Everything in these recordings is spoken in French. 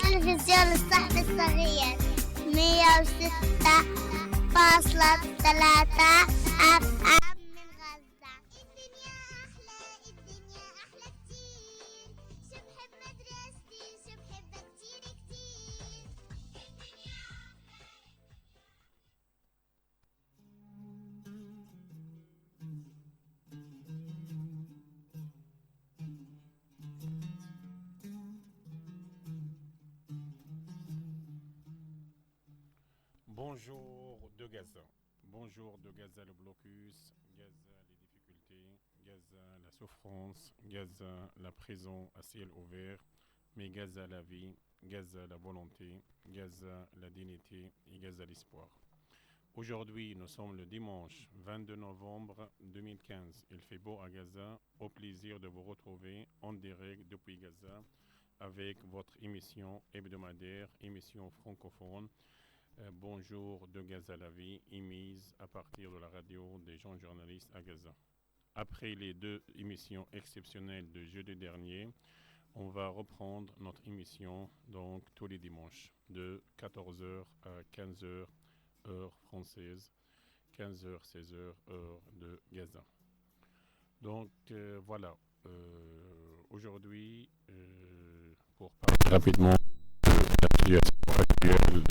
تلفزيون الصحن الصغير 106.3 أف أم من غزة. الدنيا أحلى الدنيا أحلى كتير، شو بحب مدرستي شو بحبها كتير كتير. Bonjour de Gaza. Bonjour de Gaza le blocus, Gaza les difficultés, Gaza la souffrance, Gaza la prison à ciel ouvert, mais Gaza la vie, Gaza la volonté, Gaza la dignité et Gaza l'espoir. Aujourd'hui, nous sommes le dimanche 22 novembre 2015. Il fait beau à Gaza. Au plaisir de vous retrouver en direct depuis Gaza avec votre émission hebdomadaire, émission francophone. Bonjour de Gaza la vie, émise à partir de la radio des jeunes journalistes à Gaza. Après les deux émissions exceptionnelles de jeudi dernier, on va reprendre notre émission donc tous les dimanches de 14h à 15h heure française, 15h 16h heure de Gaza. Donc voilà, aujourd'hui pour parler rapidement de la situation actuelle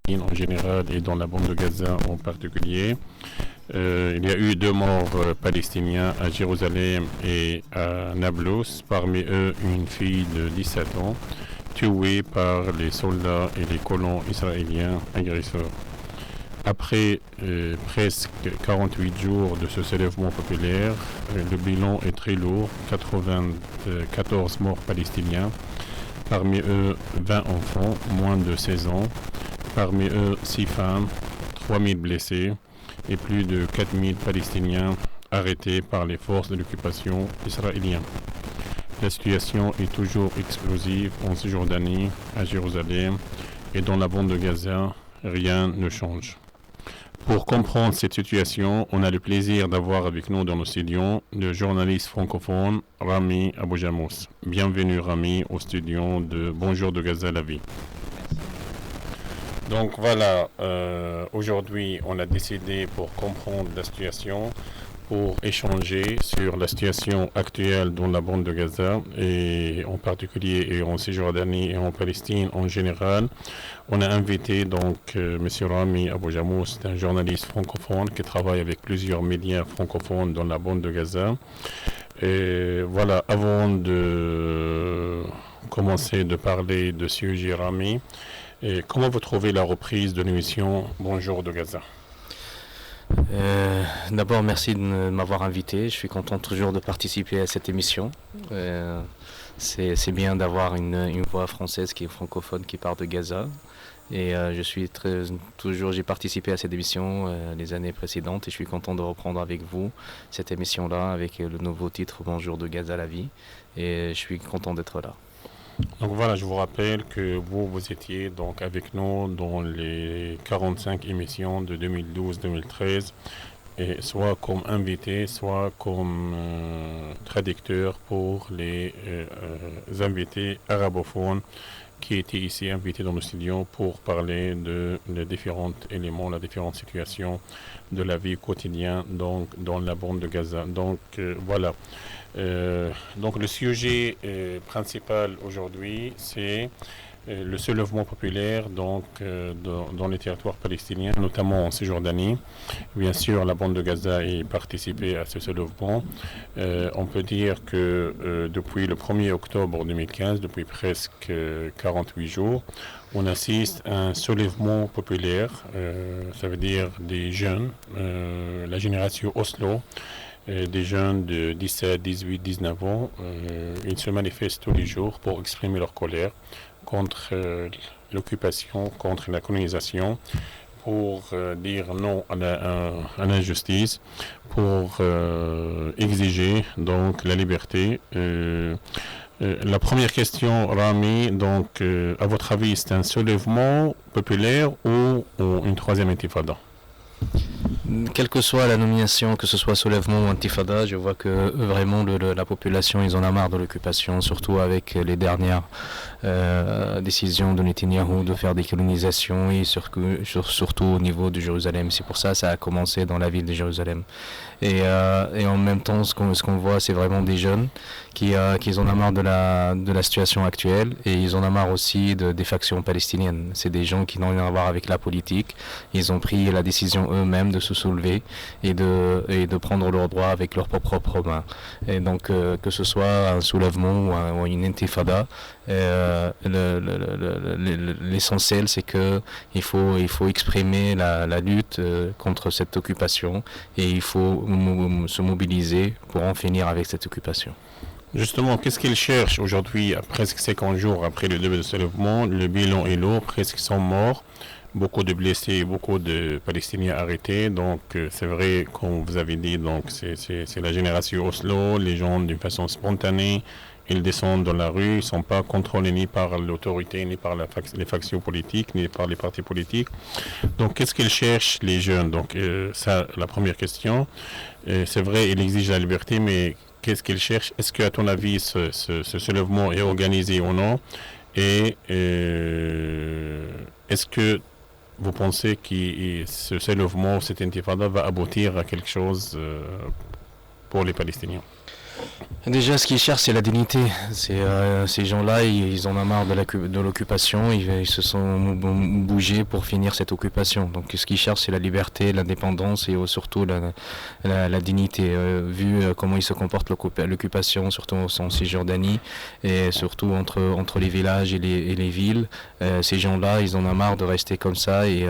en général et dans la bande de Gaza en particulier. Il y a eu 2 morts palestiniens à Jérusalem et à Nablus, parmi eux une fille de 17 ans, tuée par les soldats et les colons israéliens agresseurs. Après presque 48 jours de ce soulèvement populaire, le bilan est très lourd, 94 morts palestiniens, parmi eux 20 enfants, moins de 16 ans, parmi eux 6 femmes, 3000 blessés et plus de 4000 Palestiniens arrêtés par les forces de l'occupation israélienne. La situation est toujours explosive en Cisjordanie, à Jérusalem et dans la bande de Gaza, rien ne change. Pour comprendre cette situation, on a le plaisir d'avoir avec nous dans nos studios le journaliste francophone Rami Aboujamous. Bienvenue Rami au studio de Bonjour de Gaza la vie. Donc voilà, aujourd'hui on a décidé pour comprendre la situation, pour échanger sur la situation actuelle dans la bande de Gaza et en particulier et en Cisjordanie et en Palestine en général. On a invité donc M. Rami Aboujamous, c'est un journaliste francophone qui travaille avec plusieurs médias francophones dans la bande de Gaza. Et voilà, avant de commencer de parler de sujet Rami, et comment vous trouvez la reprise de l'émission Bonjour de Gaza? D'abord, merci de m'avoir invité. Je suis content toujours de participer à cette émission. C'est bien d'avoir une voix française qui est francophone qui part de Gaza. Et j'ai participé à cette émission les années précédentes et je suis content de reprendre avec vous cette émission-là avec le nouveau titre Bonjour de Gaza la vie. Et je suis content d'être là. Donc voilà, je vous rappelle que vous étiez donc avec nous dans les 45 émissions de 2012-2013, et soit comme invité, soit comme traducteur pour les invités arabophones qui étaient ici invités dans le studio pour parler de les différents éléments, les différentes situations de la vie quotidienne donc, dans la bande de Gaza. Donc voilà. Donc le sujet principal aujourd'hui, c'est le soulèvement populaire donc, dans les territoires palestiniens, notamment en Cisjordanie. Bien sûr, la bande de Gaza a participé à ce soulèvement. On peut dire que depuis le 1er octobre 2015, depuis presque 48 jours, on assiste à un soulèvement populaire, ça veut dire des jeunes, la génération Oslo, des jeunes de 17, 18, 19 ans, ils se manifestent tous les jours pour exprimer leur colère contre l'occupation, contre la colonisation, pour dire non à l'injustice, pour exiger donc la liberté. La première question, Rami, donc à votre avis, c'est un soulèvement populaire ou une troisième intifada? Quelle que soit la nomination, que ce soit soulèvement ou intifada, je vois que vraiment la population, ils en ont marre de l'occupation, surtout avec les dernières décisions de Netanyahou de faire des colonisations et surtout au niveau de Jérusalem. C'est pour ça que ça a commencé dans la ville de Jérusalem. Et en même temps, ce qu'on voit, c'est vraiment des jeunes qui en ont marre de la situation actuelle et ils en ont marre aussi des factions palestiniennes. C'est des gens qui n'ont rien à voir avec la politique. Ils ont pris la décision eux-mêmes de se soulever et de prendre leurs droits avec leurs propres mains. Et donc, que ce soit un soulèvement ou une intifada, l'essentiel, c'est qu'il faut exprimer la lutte contre cette occupation et il faut se mobiliser pour en finir avec cette occupation. Justement, qu'est-ce qu'ils cherchent aujourd'hui, à presque 50 jours après le début de soulèvement? Le bilan est lourd, presque 100 morts, beaucoup de blessés, beaucoup de Palestiniens arrêtés. Donc, c'est vrai, comme vous avez dit, donc c'est la génération Oslo, les gens d'une façon spontanée, ils descendent dans la rue, ils ne sont pas contrôlés ni par l'autorité, ni par les factions politiques, ni par les partis politiques. Donc, qu'est-ce qu'ils cherchent, les jeunes? Donc, ça, la première question. C'est vrai, ils exigent la liberté, mais qu'est-ce qu'ils cherchent? Est-ce qu'à ton avis, ce soulèvement est organisé ou non? Et est-ce que vous pensez que ce soulèvement, cette intifada va aboutir à quelque chose pour les Palestiniens? Déjà, ce qu'ils cherchent, c'est la dignité. Ces gens-là, ils en ont marre de l'occupation. Ils se sont bougés pour finir cette occupation. Donc, ce qu'ils cherchent, c'est la liberté, l'indépendance et surtout la dignité. Vu comment ils se comportent l'occupation, surtout en Cisjordanie et surtout entre les villages et les villes, ces gens-là, ils en ont marre de rester comme ça et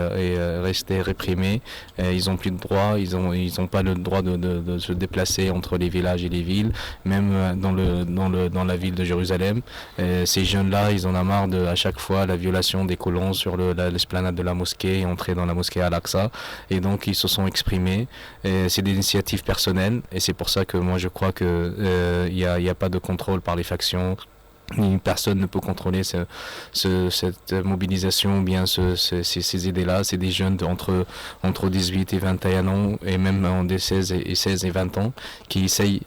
rester réprimés. Ils n'ont plus de droits. Ils ont pas le droit de se déplacer entre les villages et les villes. Même dans la ville de Jérusalem. Ces jeunes-là, ils en ont marre à chaque fois la violation des colons sur l'esplanade de la mosquée et entrer dans la mosquée Al-Aqsa. Et donc, ils se sont exprimés. C'est des initiatives personnelles et c'est pour ça que moi, je crois qu'il n'y a pas de contrôle par les factions. Personne ne peut contrôler cette mobilisation ou bien ces idées-là. C'est des jeunes entre 18 et 21 ans et même des 16 et 20 ans qui essayent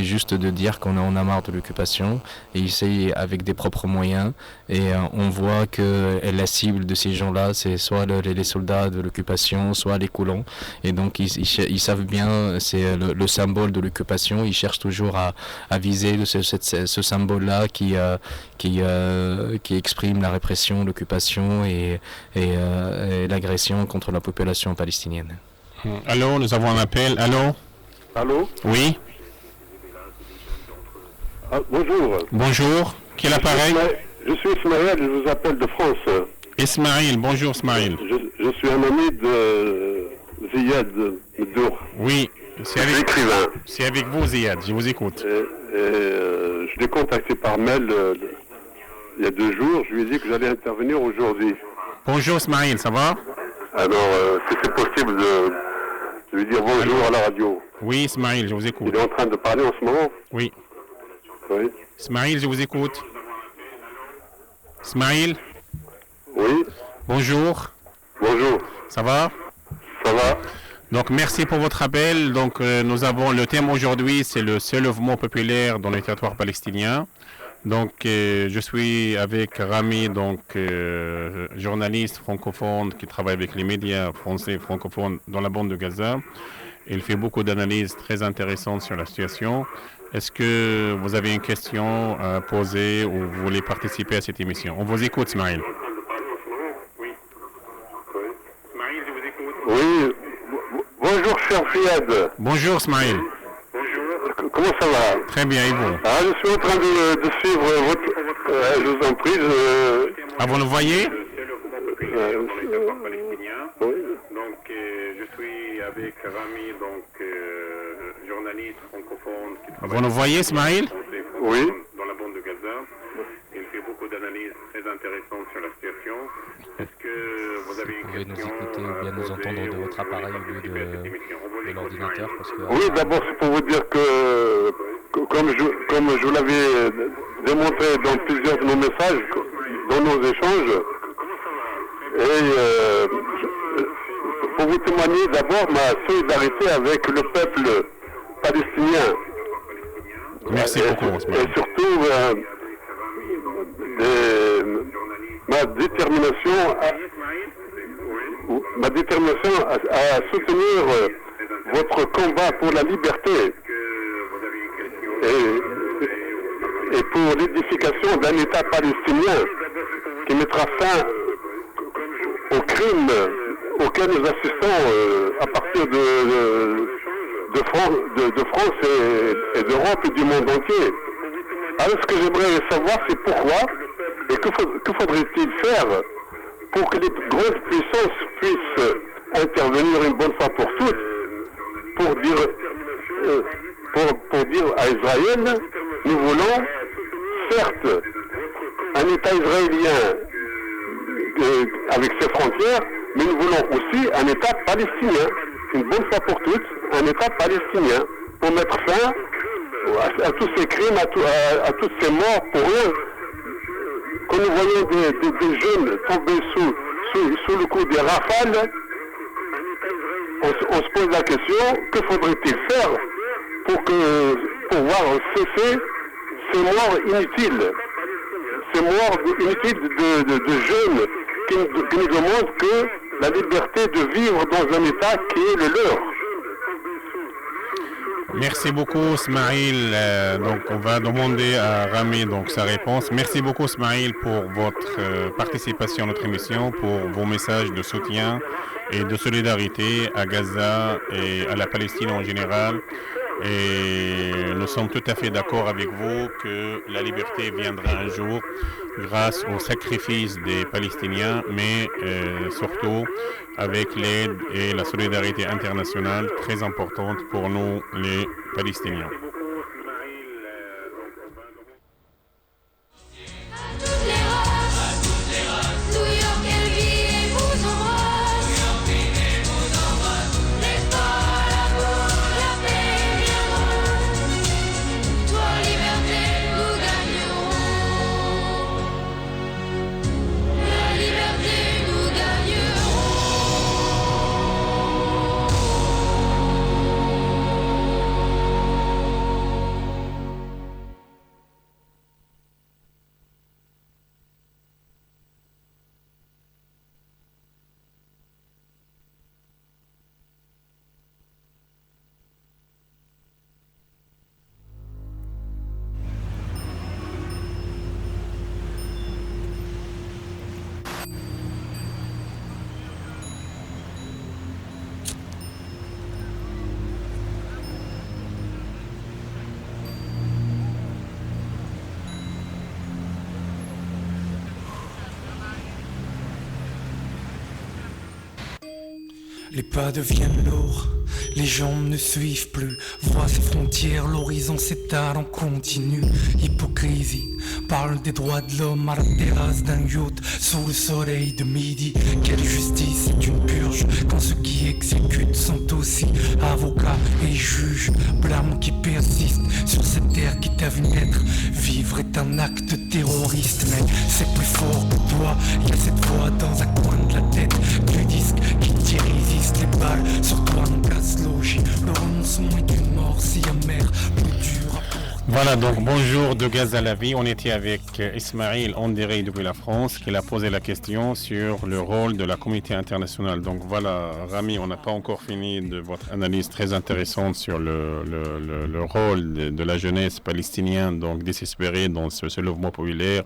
juste de dire qu'on en a marre de l'occupation et essayent avec des propres moyens. Et on voit que la cible de ces gens-là, c'est soit les soldats de l'occupation, soit les colons. Et donc ils savent bien, c'est le symbole de l'occupation. Ils cherchent toujours à viser ce symbole-là qui exprime la répression, l'occupation et l'agression contre la population palestinienne. Allô, nous avons un appel. Allô? Allô? Oui? Ah, bonjour. Bonjour. Quel appareil? Je suis Ismaël, je vous appelle de France. Ismaël, bonjour Ismaël. Je suis un ami de Ziad Mdour. Oui, L'écrivain. c'est avec vous Ziad, je vous écoute. Je l'ai contacté par mail il y a 2 jours, je lui ai dit que j'allais intervenir aujourd'hui. Bonjour Ismaël, ça va? Alors, si c'est possible de lui dire bonjour à la radio. Oui Ismaël, je vous écoute. Il est en train de parler en ce moment? Oui. Oui. Ismaël, je vous écoute. Ismaël? Oui. Bonjour. Bonjour. Ça va? Ça va? Donc merci pour votre appel. Donc nous avons le thème aujourd'hui, c'est le soulèvement populaire dans les territoires palestiniens. Donc je suis avec Rami, donc journaliste francophone qui travaille avec les médias français francophones dans la bande de Gaza. Il fait beaucoup d'analyses très intéressantes sur la situation. Est-ce que vous avez une question à poser ou vous voulez participer à cette émission? On vous écoute, Ismaël. Oui. Bonjour, cher Fiad. Bonjour, Ismaël. Comment ça va? Très bien, et vous? Ah, je suis en train de suivre votre... je vous en prie, Ah, vous nous voyez? Oui. Donc, je suis avec Rami, donc journaliste francophone qui travaille. Vous nous voyez, Ismaël? Oui. Dans la bande de Gaza. Il fait beaucoup d'analyses très intéressantes sur la situation. Est-ce que vous avez une question? Vous pouvez nous écouter ou bien nous entendre de votre appareil au lieu de l'ordinateur parce que... Oui, d'abord, c'est pour vous dire que comme je vous l'avais démontré dans plusieurs de nos messages, dans nos échanges, et pour vous témoigner d'abord ma solidarité avec le peuple palestinien. Merci beaucoup, Ismaël. Et surtout ma détermination à soutenir votre combat pour la liberté et pour l'édification d'un État palestinien qui mettra fin aux crimes auxquels nous assistons à partir de France et d'Europe et du monde entier. Alors ce que j'aimerais savoir, c'est pourquoi et que faudrait-il faire pour que les grandes puissances puissent intervenir une bonne fois pour toutes pour dire à Israël, nous voulons certes un État israélien avec ses frontières, mais nous voulons aussi un État palestinien, une bonne fois pour toutes, un État palestinien, pour mettre fin à tous ces crimes, à toutes ces morts pour eux. Quand nous voyons des jeunes tomber sous le coup des rafales, on se pose la question, que faudrait-il faire pour voir cesser ces morts inutiles, de jeunes qui nous demandent que la liberté de vivre dans un État qui est le leur. Merci beaucoup, Ismaël. Donc, on va demander à Rami donc, sa réponse. Merci beaucoup, Ismaël, pour votre participation à notre émission, pour vos messages de soutien et de solidarité à Gaza et à la Palestine en général. Et nous sommes tout à fait d'accord avec vous que la liberté viendra un jour grâce au sacrifice des Palestiniens, mais surtout avec l'aide et la solidarité internationale très importante pour nous, les Palestiniens. Les pas deviennent lourds, les jambes ne suivent plus. Vois ces frontières, l'horizon s'étale en continu. Hypocrisie, parle des droits de l'homme à la terrasse d'un yacht sous le soleil de midi. Quelle justice est une purge quand ceux qui exécutent sont aussi avocats et juges. Blâme qui persiste sur cette terre qui t'a vu naître. Vivre est un acte terroriste, mais c'est plus fort que toi. Il y a cette voix dans un coin de la tête du disque qui t'y résiste. Les balles sur toi nous cassent logis. Le renoncement est une mort si amère, plus dure à porter. Voilà, donc bonjour de Gaza à la vie. On était avec Ismaël en direct depuis la France qui a posé la question sur le rôle de la communauté internationale. Donc voilà, Rami, on n'a pas encore fini de votre analyse très intéressante sur le rôle de la jeunesse palestinienne, donc désespérée dans ce mouvement populaire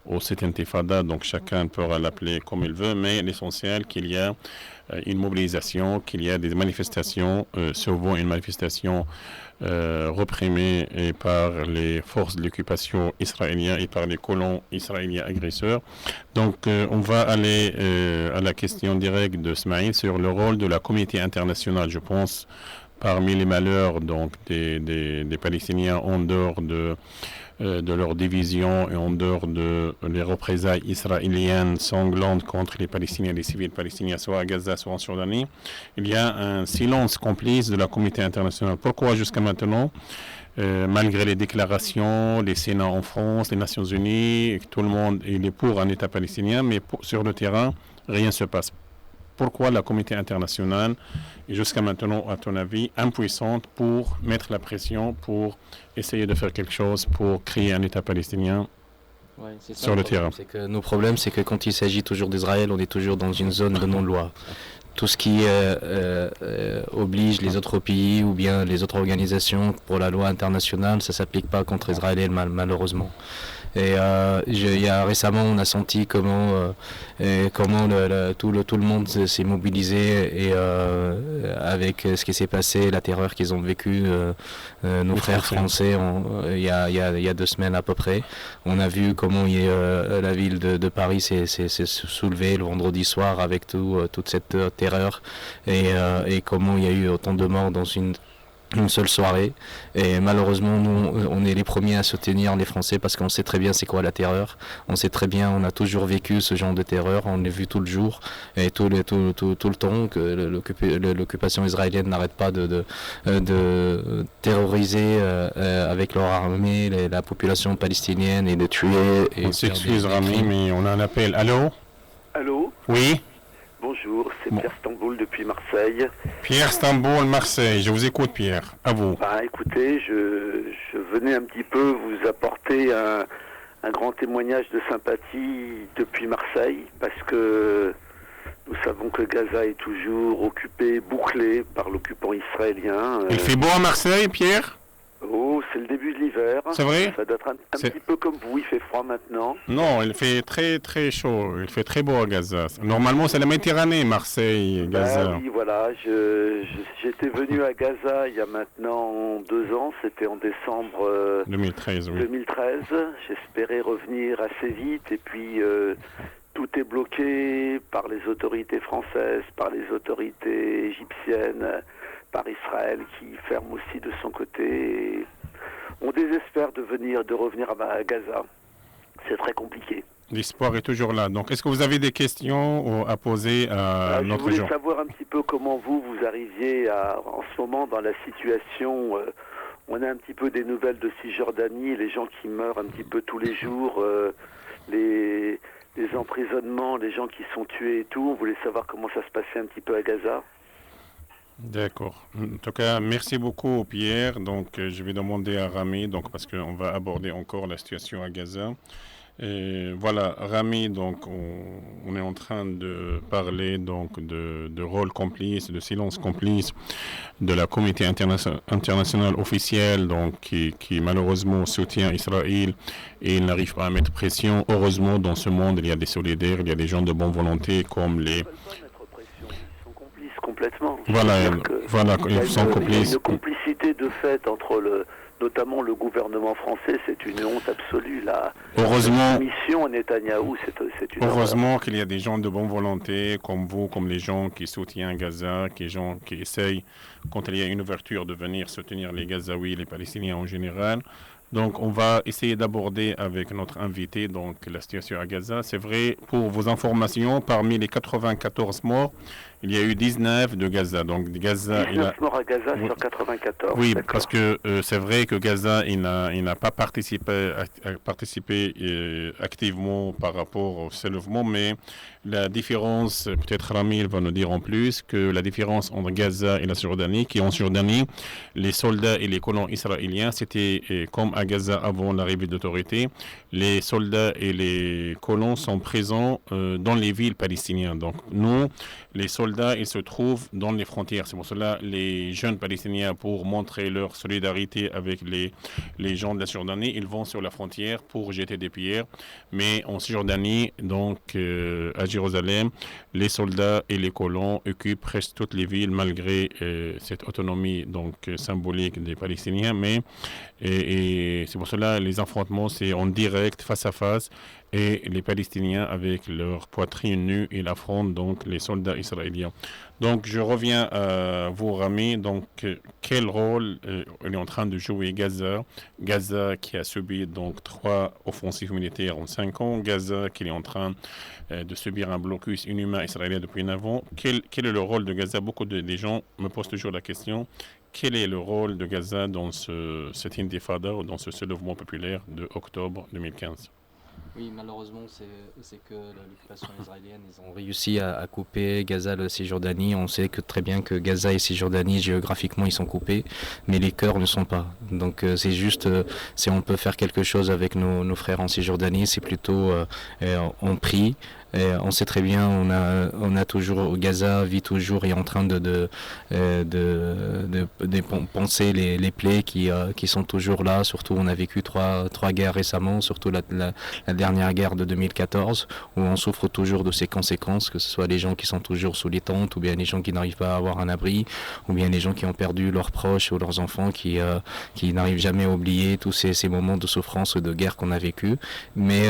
au cette intifada. Donc chacun pourra l'appeler comme il veut, mais l'essentiel qu'il y a une mobilisation, qu'il y a des manifestations, souvent une manifestation reprimée par les forces de l'occupation israélienne et par les colons israéliens agresseurs. Donc on va aller à la question directe de Ismaël sur le rôle de la communauté internationale. Je pense parmi les malheurs donc des Palestiniens en dehors de leur division et en dehors de les représailles israéliennes sanglantes contre les Palestiniens, les civils palestiniens, soit à Gaza, soit en Jordanie, il y a un silence complice de la communauté internationale. Pourquoi jusqu'à maintenant, malgré les déclarations, les Sénats en France, les Nations Unies, tout le monde il est pour un État palestinien, mais sur le terrain, rien ne se passe. pourquoi la communauté internationale est jusqu'à maintenant, à ton avis, impuissante pour mettre la pression, pour essayer de faire quelque chose pour créer un État palestinien Ouais, c'est ça, sur le terrain? C'est que nos problèmes, c'est que quand il s'agit toujours d'Israël, on est toujours dans une zone de non-loi. Tout ce qui oblige les autres pays ou bien les autres organisations pour la loi internationale, ça s'applique pas contre Israël malheureusement. Et récemment, on a senti comment tout le monde s'est mobilisé et avec ce qui s'est passé, la terreur qu'ils ont vécu, nos frères français, il y a 2 semaines à peu près. On a vu comment la ville de Paris s'est soulevée le vendredi soir avec toute cette terreur et comment il y a eu autant de morts dans une seule soirée. Et malheureusement, nous, on est les premiers à soutenir les Français parce qu'on sait très bien c'est quoi la terreur. On sait très bien, on a toujours vécu ce genre de terreur, on l'a vu tout le jour et tout le temps que l'occupation israélienne n'arrête pas de terroriser avec leur armée la population palestinienne et de tuer. On s'excuse, Rami, mais on a un appel. Allô? Allô, Oui? bonjour, c'est Bon. Pierre Stamboul depuis Marseille. Pierre Stamboul, Marseille. Je vous écoute, Pierre. À vous. Écoutez, je venais un petit peu vous apporter un grand témoignage de sympathie depuis Marseille, parce que nous savons que Gaza est toujours occupé, bouclé par l'occupant israélien. Il fait beau à Marseille, Pierre? Oh, c'est le début de l'hiver. C'est vrai? Ça doit être un C'est- petit peu comme vous, il fait froid maintenant. Non, il fait très très chaud. Il fait très beau à Gaza. Normalement, c'est la Méditerranée, Marseille, Gaza. Oui, voilà, j'étais venu à Gaza il y a maintenant 2 ans, c'était en décembre 2013, oui. 2013. J'espérais revenir assez vite et puis tout est bloqué par les autorités françaises, par les autorités égyptiennes, par Israël qui ferme aussi de son côté. Et on désespère de revenir à Gaza. C'est très compliqué. L'espoir est toujours là. Donc, est-ce que vous avez des questions à poser à Je notre voulais gens? savoir un petit peu comment vous arriviez en ce moment dans la situation. On a un petit peu des nouvelles de Cisjordanie, les gens qui meurent un petit peu tous les jours, les emprisonnements, les gens qui sont tués et tout. On voulait savoir comment ça se passait un petit peu à Gaza. D'accord. En tout cas, merci beaucoup, Pierre. Donc, je vais demander à Rami, donc, parce qu'on va aborder encore la situation à Gaza. Et voilà, Rami, donc, on est en train de parler donc de rôle complice, de silence complice de la communauté internationale officielle, donc, qui malheureusement soutient Israël et il n'arrive pas à mettre pression. Heureusement, dans ce monde, il y a des solidaires, il y a des gens de bonne volonté comme les... Ils ne veulent pas mettre pression, ils sont complices complètement. Voilà, C'est-à-dire que voilà, il y a ils sont il y a complices. une complicité de fait entre notamment le gouvernement français, c'est une honte absolue. La Heureusement, mission Netanyahou, c'est une horreur. heureusement qu'il y a des gens de bonne volonté, comme vous, comme les gens qui soutiennent Gaza, qui essayent, quand il y a une ouverture, de venir soutenir les Gazaouis, les Palestiniens en général. Donc, on va essayer d'aborder avec notre invité donc, la situation à Gaza. C'est vrai, pour vos informations, parmi les 94 morts, il y a eu 19 de Gaza. Donc, Gaza, 19 morts à Gaza Oui. sur 94. Oui, d'accord. parce que c'est vrai que Gaza, il n'a pas participé activement par rapport au soulèvement, mais la différence, peut-être Rami va nous dire en plus, que la différence entre Gaza et la Jordanie, qui en Jordanie, les soldats et les colons israéliens, c'était comme à Gaza avant l'arrivée d'autorité, les soldats et les colons sont présents dans les villes palestiniennes. Donc nous, les soldats, ils se trouvent dans les frontières. C'est pour cela les jeunes Palestiniens, pour montrer leur solidarité avec les gens de la Jordanie, ils vont sur la frontière pour jeter des pierres. Mais en Jordanie, donc à Jérusalem, les soldats et les colons occupent presque toutes les villes malgré cette autonomie donc symbolique des Palestiniens. Mais et c'est pour cela les affrontements, c'est en direct, face à face. Et les Palestiniens, avec leur poitrine nue, ils affrontent donc les soldats israéliens. Donc, je reviens à vous, Rami. Donc, quel rôle est en train de jouer Gaza? Gaza qui a subi donc 3 offensives militaires en 5 ans. Gaza qui est en train de subir un blocus inhumain israélien depuis 9 ans. Quel est le rôle de Gaza? Beaucoup de gens me posent toujours la question. Quel est le rôle de Gaza dans cette intifada ou dans ce soulèvement populaire de octobre 2015? Oui, malheureusement, c'est que l'occupation israélienne, ils ont réussi à couper Gaza de la Cisjordanie. On sait que très bien que Gaza et Cisjordanie, géographiquement, ils sont coupés, mais les cœurs ne sont pas. Donc c'est juste, si on peut faire quelque chose avec nos frères en Cisjordanie, c'est plutôt on prie. Et on sait très bien, on a toujours, Gaza vit toujours et est en train de penser les plaies qui sont toujours là. Surtout, on a vécu trois guerres récemment, surtout la dernière guerre de 2014, où on souffre toujours de ces conséquences, que ce soit les gens qui sont toujours sous les tentes, ou bien les gens qui n'arrivent pas à avoir un abri, ou bien les gens qui ont perdu leurs proches ou leurs enfants, qui n'arrivent jamais à oublier tous ces moments de souffrance ou de guerre qu'on a vécu. Mais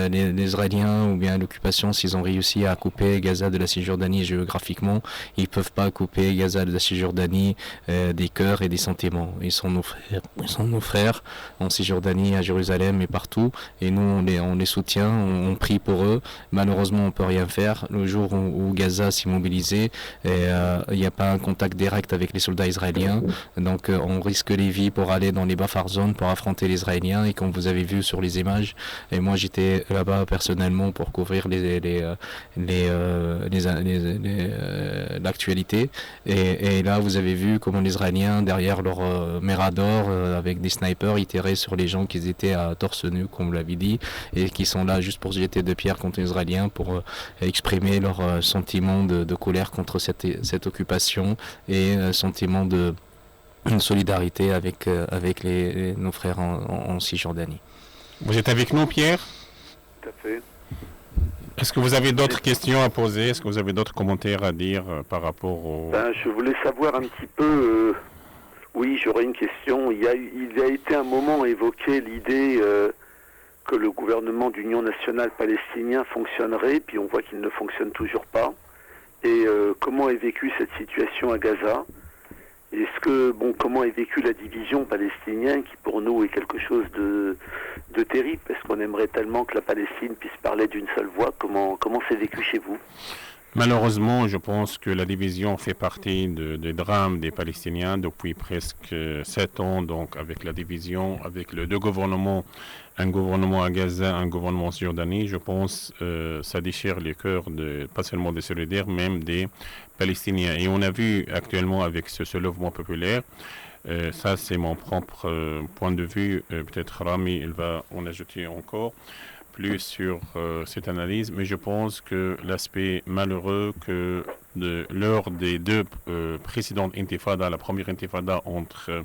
les Israéliens, ou bien l'occupation, s'ils ont réussi à couper Gaza de la Cisjordanie géographiquement, ils ne peuvent pas couper Gaza de la Cisjordanie des cœurs et des sentiments. Ils sont nos frères en Cisjordanie, à Jérusalem et partout, et nous on les soutient, on prie pour eux. Malheureusement, on ne peut rien faire. Le jour où Gaza s'est mobilisé, il n'y a pas un contact direct avec les soldats israéliens, donc on risque les vies pour aller dans les buffer zones pour affronter les Israéliens. Et comme vous avez vu sur les images, et moi j'étais là-bas personnellement pour couvrir l'actualité, et là vous avez vu comment les Israéliens derrière leur Mirador avec des snipers ils tiraient sur les gens qui étaient à torse nu, comme vous l'avez dit, et qui sont là juste pour se jeter de pierres contre les Israéliens, pour exprimer leur sentiment de colère contre cette occupation, et sentiment de solidarité avec nos frères en Cisjordanie. Vous êtes avec nous, Pierre? Tout à fait. Est-ce que vous avez d'autres questions à poser? Est-ce que vous avez d'autres commentaires à dire par rapport au... Je voulais savoir un petit peu... oui, j'aurais une question. Il a été un moment évoqué l'idée que le gouvernement d'union nationale palestinien fonctionnerait, puis on voit qu'il ne fonctionne toujours pas. Et comment est vécue cette situation à Gaza? Comment est vécue la division palestinienne, qui pour nous est quelque chose de terrible, parce qu'on aimerait tellement que la Palestine puisse parler d'une seule voix. Comment c'est vécu chez vous? Malheureusement, je pense que la division fait partie des drames des Palestiniens depuis presque 7 ans, donc avec la division, avec les deux gouvernements, un gouvernement à Gaza, un gouvernement en Jordanie. Je pense que ça déchire les cœurs, pas seulement des solidaires, même des Palestiniens. Et on a vu actuellement avec ce lèvement populaire, ça c'est mon propre point de vue, peut-être Rami il va en ajouter encore plus sur cette analyse, mais je pense que l'aspect malheureux que lors des deux précédentes intifadas, la première intifada entre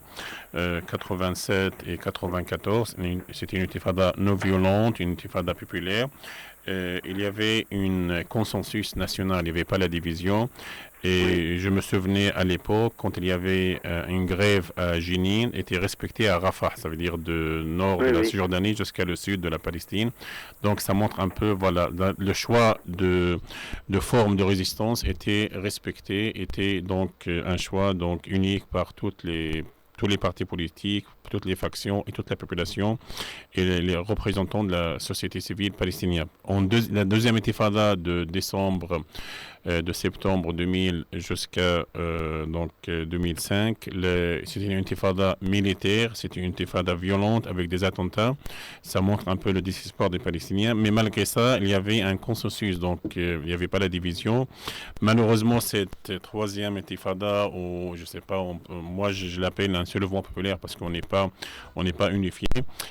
87 et 94, c'était une intifada non violente, une intifada populaire. Il y avait un consensus national, il n'y avait pas la division. Et je me souvenais à l'époque, quand il y avait une grève à Jenin, était respectée à Rafah, ça veut dire de nord de la Cisjordanie jusqu'à le sud de la Palestine. Donc ça montre un peu, voilà, le choix de forme de résistance était respecté, était donc un choix donc unique par tous les partis politiques, toutes les factions et toute la population et les représentants de la société civile palestinienne. La deuxième intifada de de septembre 2000 jusqu'à 2005, c'était une intifada militaire, c'était une intifada violente avec des attentats. Ça montre un peu le désespoir des Palestiniens, mais malgré ça, il y avait un consensus, donc il n'y avait pas la division. Malheureusement, cette troisième intifada, ou je sais pas, moi je l'appelle un soulèvement populaire parce qu'on n'est pas unifié.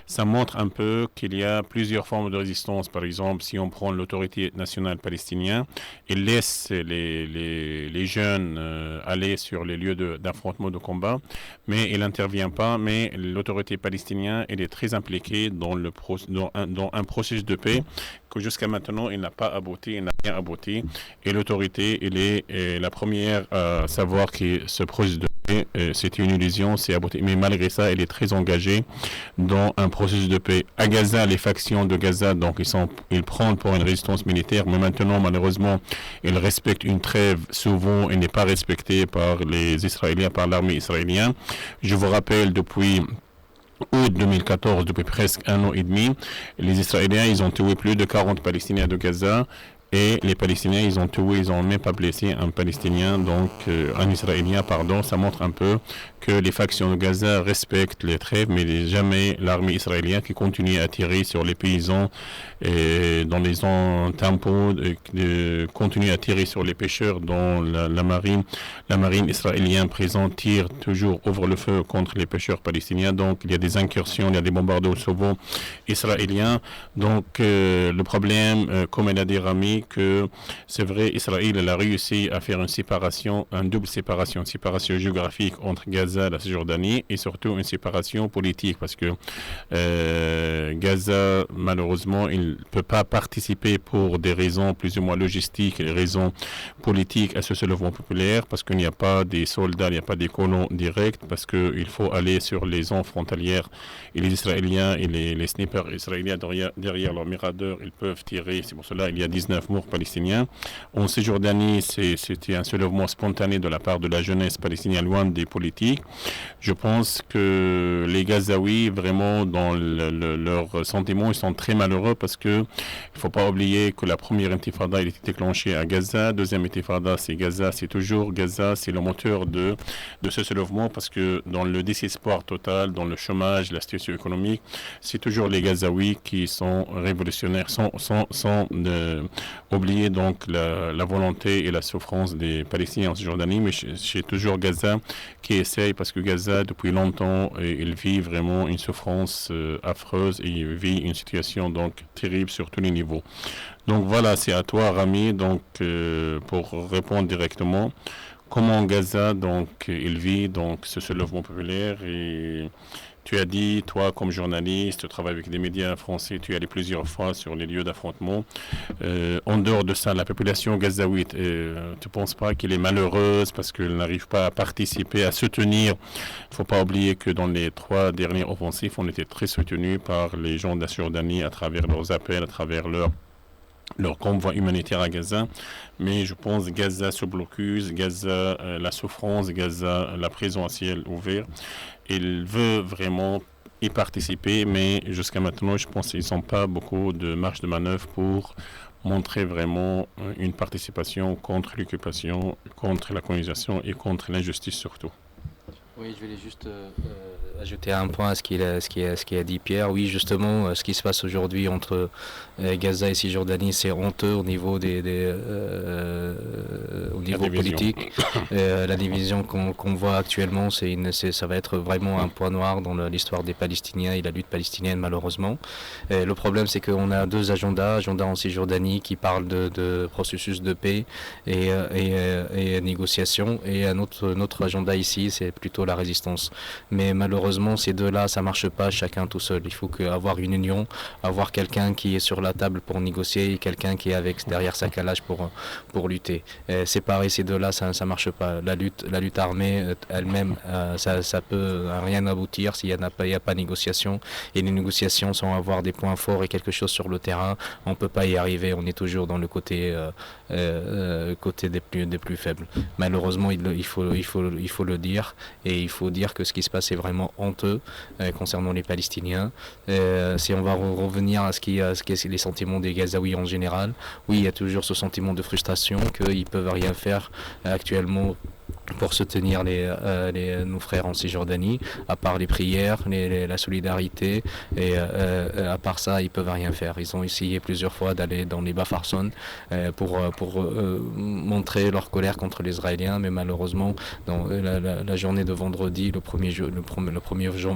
Ça montre un peu qu'il y a plusieurs formes de résistance. Par exemple, si on prend l'autorité nationale palestinienne, il laisse les jeunes aller sur les lieux d'affrontement, de combat, mais il n'intervient pas. Mais l'autorité palestinienne, elle est très impliquée dans un processus de paix que jusqu'à maintenant, il n'a pas abouti, il n'a rien abouti. Et l'autorité, elle est la première à savoir que ce processus de paix, c'est une illusion, c'est abouti. Mais malgré ça, elle est très engagée dans un processus de paix. À Gaza, les factions de Gaza, donc ils prennent pour une résistance militaire, mais maintenant, malheureusement, ils respectent une trêve. Souvent, elle n'est pas respectée par les Israéliens, par l'armée israélienne. Je vous rappelle, depuis août 2014, depuis presque 1 an et demi, les Israéliens, ils ont tué plus de 40 Palestiniens de Gaza. et les Palestiniens, ils ont tué, ils n'ont même pas blessé un Palestinien, donc un Israélien, pardon. Ça montre un peu que les factions de Gaza respectent les trêves, mais jamais l'armée israélienne qui continue à tirer sur les paysans et dans les zones tampons, continue à tirer sur les pêcheurs dont la marine israélienne présente tire toujours, ouvre le feu contre les pêcheurs palestiniens. Donc il y a des incursions, il y a des bombardeaux sauvants israéliens. Donc le problème, comme elle a dit Rami, que c'est vrai, Israël elle a réussi à faire une double séparation, une séparation géographique entre Gaza et la Cisjordanie et surtout une séparation politique parce que Gaza, malheureusement, il ne peut pas participer pour des raisons plus ou moins logistiques et des raisons politiques à ce soulèvement populaire parce qu'il n'y a pas des soldats, il n'y a pas des colons directs parce qu'il faut aller sur les zones frontalières et les Israéliens et les snipers israéliens derrière leurs miradeurs, ils peuvent tirer. C'est pour cela qu'il y a 19 morts palestiniens. En Cisjordanie, c'était un soulèvement spontané de la part de la jeunesse palestinienne loin des politiques. Je pense que les Gazaouis, vraiment, dans leurs sentiments, ils sont très malheureux parce que il ne faut pas oublier que la première intifada elle a été déclenchée à Gaza. Deuxième intifada, c'est Gaza. C'est toujours Gaza, c'est le moteur de ce soulèvement parce que dans le désespoir total, dans le chômage, la situation économique, c'est toujours les Gazaouis qui sont révolutionnaires, sans oublier donc la volonté et la souffrance des Palestiniens en Cisjordanie, mais c'est toujours Gaza qui essaye parce que Gaza, depuis longtemps, il vit vraiment une souffrance affreuse et il vit une situation donc terrible sur tous les niveaux. Donc voilà, c'est à toi Rami, donc pour répondre directement. Comment Gaza donc il vit donc ce soulèvement populaire et tu as dit, toi, comme journaliste, tu travailles avec des médias français, tu es allé plusieurs fois sur les lieux d'affrontement. En dehors de ça, la population gazaouite, tu ne penses pas qu'elle est malheureuse parce qu'elle n'arrive pas à participer, à soutenir? Il ne faut pas oublier que dans les 3 derniers offensifs, on était très soutenus par les gens de la Cisjordanie à travers leurs appels, à travers leur convoi humanitaire à Gaza, mais je pense Gaza se blocus, Gaza la souffrance, Gaza la prison à ciel ouvert. Il veut vraiment y participer, mais jusqu'à maintenant, je pense qu'ils n'ont pas beaucoup de marge de manœuvre pour montrer vraiment une participation contre l'occupation, contre la colonisation et contre l'injustice surtout. Oui, je voulais juste ajouter un point à ce qu'a dit Pierre. Oui, justement, ce qui se passe aujourd'hui entre Gaza et Cisjordanie, c'est honteux au niveau au niveau politique. La division qu'on voit actuellement, ça va être vraiment un point noir dans l'histoire des Palestiniens et la lutte palestinienne, malheureusement. Le problème, c'est qu'on a 2 agendas en Cisjordanie qui parlent de processus de paix et négociation, et un autre agenda ici, c'est plutôt la résistance. Mais malheureusement, ces 2-là, ça marche pas chacun tout seul. Il faut avoir une union, avoir quelqu'un qui est sur la table pour négocier et quelqu'un qui est derrière sa calage pour lutter. Séparer ces 2-là, ça marche pas. La lutte armée elle-même, ça peut rien aboutir s'il n'y a pas de négociation. Et les négociations sans avoir des points forts et quelque chose sur le terrain, on peut pas y arriver. On est toujours dans le côté des plus faibles. Malheureusement, il faut le dire, et il faut dire que ce qui se passe est vraiment honteux concernant les Palestiniens. Si on va revenir à ce qui est les sentiments des Gazaouis en général, oui, il y a toujours ce sentiment de frustration qu'ils peuvent rien faire actuellement pour soutenir nos frères en Cisjordanie, à part les prières, la solidarité, et à part ça, ils peuvent rien faire. Ils ont essayé plusieurs fois d'aller dans les Bas-Farson pour montrer leur colère contre les Israéliens, mais malheureusement, dans la journée de vendredi, le premier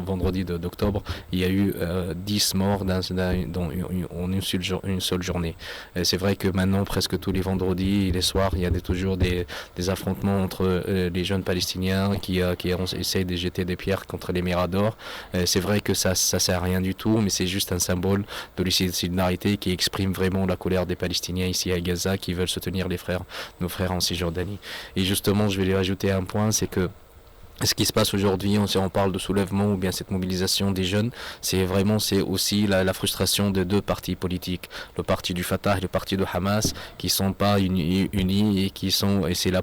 vendredi d'octobre, il y a eu 10 morts en une seule journée. C'est vrai que maintenant, presque tous les vendredis et les soirs, il y a toujours des affrontements entre les jeunes Palestiniens qui essayent de jeter des pierres contre les miradors. C'est vrai que ça sert à rien du tout, mais c'est juste un symbole de solidarité qui exprime vraiment la colère des Palestiniens ici à Gaza, qui veulent soutenir nos frères en Cisjordanie. Et justement, je vais lui ajouter un point, c'est que ce qui se passe aujourd'hui, on parle de soulèvement ou bien cette mobilisation des jeunes, c'est aussi la frustration de deux partis politiques, le parti du Fatah et le parti de Hamas, qui sont pas unis et c'est la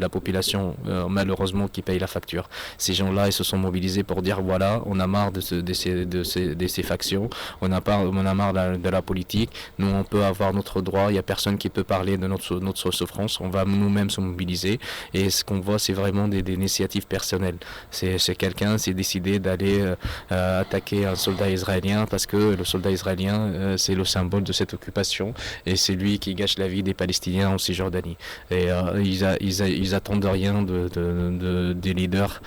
population malheureusement qui paye la facture. Ces gens-là, ils se sont mobilisés pour dire voilà, on a marre de ces factions, on a marre de la politique, nous on peut avoir notre droit, il y a personne qui peut parler de notre souffrance, on va nous-mêmes se mobiliser et ce qu'on voit, c'est vraiment des initiatives personnelles. C'est quelqu'un s'est décidé d'aller attaquer un soldat israélien parce que le soldat israélien c'est le symbole de cette occupation et c'est lui qui gâche la vie des Palestiniens en Cisjordanie. Et ils attendent rien des leaders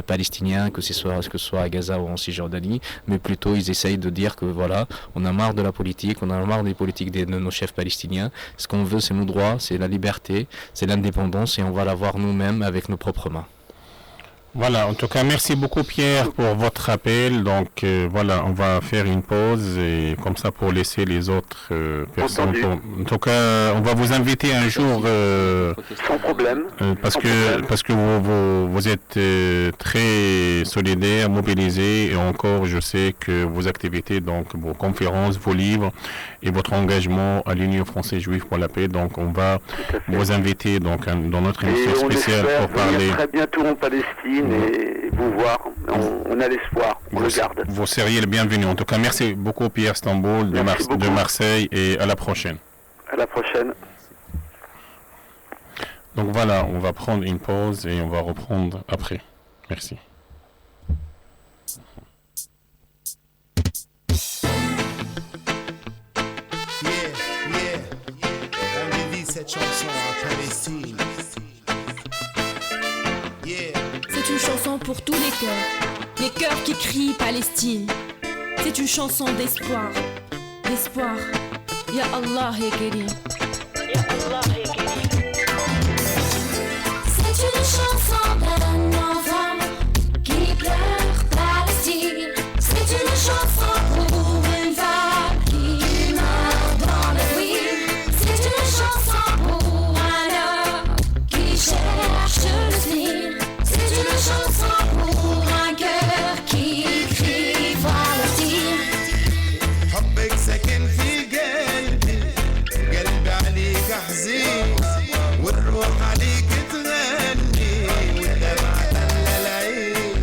palestiniens, que ce soit à Gaza ou en Cisjordanie, mais plutôt ils essayent de dire que voilà, on a marre de la politique, on a marre des politiques de nos chefs palestiniens. Ce qu'on veut, c'est nos droits, c'est la liberté, c'est l'indépendance et on va l'avoir nous-mêmes avec nos propres mains. Voilà, en tout cas, merci beaucoup Pierre pour votre appel. Donc voilà, on va faire une pause et comme ça pour laisser les autres personnes. En tout cas, on va vous inviter un jour. Sans problème. Parce que vous êtes très solidaires, mobilisés et encore, je sais que vos activités, donc vos conférences, vos livres et votre engagement à l'Union française juive pour la paix. Donc on va vous inviter donc dans notre émission spéciale pour parler. Très bientôt en Palestine. Et vous voir, on a l'espoir, on le garde. Vous seriez le bienvenu. En tout cas, merci beaucoup Pierre Stamboul de Marseille et à la prochaine. À la prochaine. Donc voilà, on va prendre une pause et on va reprendre après. Merci. On dédie cette chanson à Palestine. C'est une chanson pour tous les cœurs qui crient Palestine. C'est une chanson d'espoir, Ya Allah ya Karim. C'est une chanson d'un enfant qui pleure Palestine. C'est une chanson pour une femme qui meurt dans le nuit. C'est une chanson pour un homme qui cherche le spleen. C'est une chanson pour un cœur qui crie Palestine. حبك ساكن في قلبي قلبي عليك حزين والروح عليك تغني والدمعة تملى العين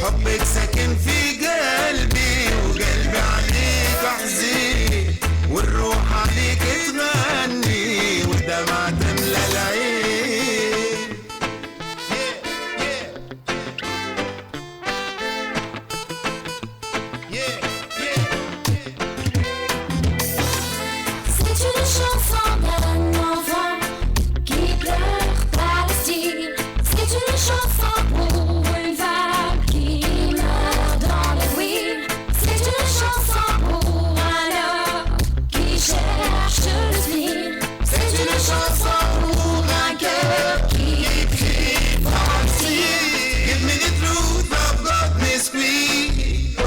حبك ساكن في قلبي وقلبي عليك حزين والروح عليك تغني والدمعة تملى العين. C'est une chanson d'un enfant qui pleure Palestine. C'est une chanson pour une femme qui meurt dans le nuit. C'est une chanson pour un homme qui cherche le spleen. C'est une chanson pour un cœur qui crie Palestine. Give me the truth of God, Miss Queen. Oh,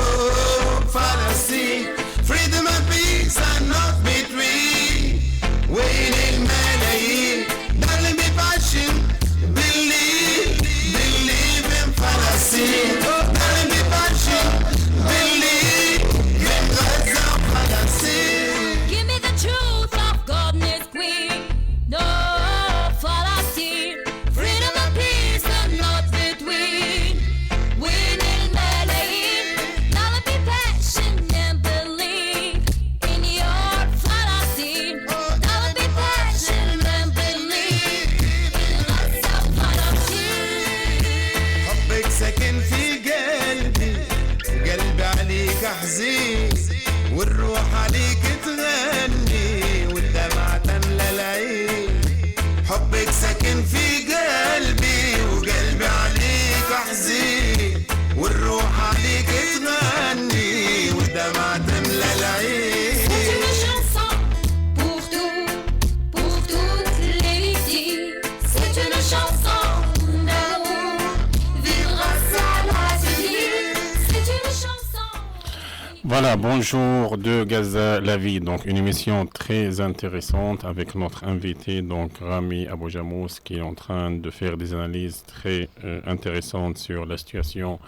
Palestine. Freedom and peace and not between. وين الملايين ده اللي بيباشن believe in Palestine. ده اللي بيباشن believe in غزة وفلسطين. Give me the truth of God's queen. No Palestine. Freedom and peace and not between. Win الملايين. Now be passionate and believe in your Palestine. Now be passionate and believe in غزة وفلسطين. حبك ساكن في قلبي وقلبي عليك حزين والروح عليك تغني والدمعة تملى العين حبك ساكن في قلبي وقلبي عليك حزين والروح عليك تغني والدمعة تملى العين. C'est une chanson pour toutes les victimes. C'est une chanson d'amour, vivra ça la vie. C'est une chanson. Voilà, bonjour de Gaza la vie, donc une émission très intéressante avec notre invité donc Rami Aboujamous qui est en train de faire des analyses très intéressantes sur la situation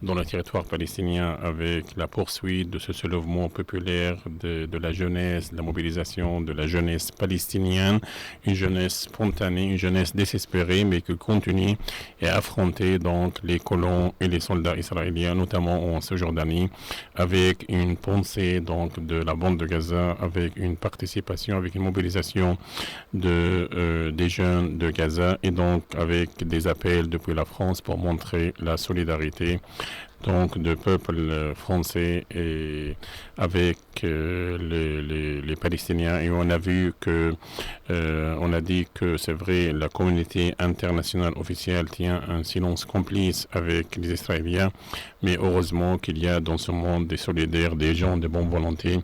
dans le territoire palestinien avec la poursuite de ce soulèvement populaire de la jeunesse, de la mobilisation de la jeunesse palestinienne, une jeunesse spontanée, une jeunesse désespérée mais qui continue à affronter donc les colons et les soldats israéliens, notamment en Cisjordanie, avec une pensée donc de la bande de Gaza, avec une participation, avec une mobilisation des jeunes de Gaza et donc avec des appels depuis la France pour montrer la solidarité donc de peuple français et avec les Palestiniens. Et on a vu que on a dit que c'est vrai, la communauté internationale officielle tient un silence complice avec les Israéliens, mais heureusement qu'il y a dans ce monde des solidaires, des gens de bonne volonté